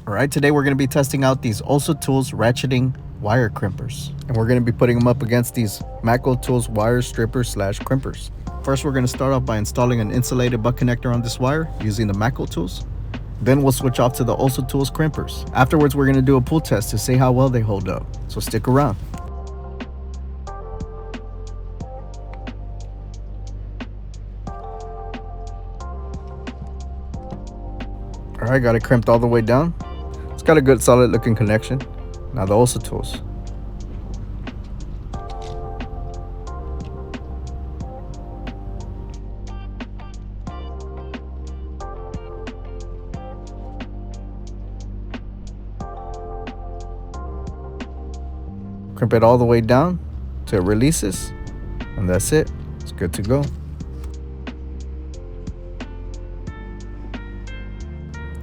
Alright, today we're going to be testing out these Olsa Tools Ratcheting Wire Crimpers. And we're going to be putting them up against these Matco Tools wire strippers / crimpers. First, we're going to start off by installing an insulated butt connector on this wire using the Matco Tools. Then we'll switch off to the Olsa Tools crimpers. Afterwards, we're going to do a pull test to see how well they hold up. So stick around. Alright, got it crimped all the way down. It's got a good solid looking connection. Now the Olsa Tools. Crimp it all the way down till it releases, and that's it. It's good to go.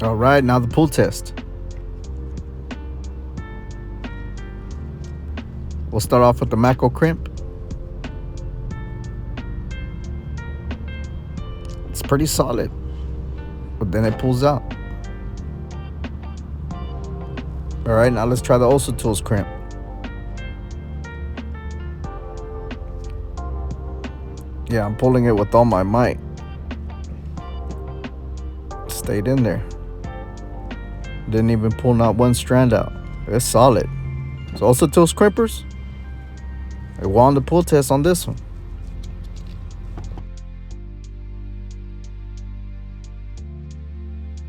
Alright, now the pull test. We'll start off with the Matco crimp. It's pretty solid, but then it pulls out. Alright, now let's try the Olsa Tools crimp. Yeah, I'm pulling it with all my might. Stayed in there. Didn't even pull not one strand out. It's solid. So Olsa Tools crimpers, I won the pull test on this one.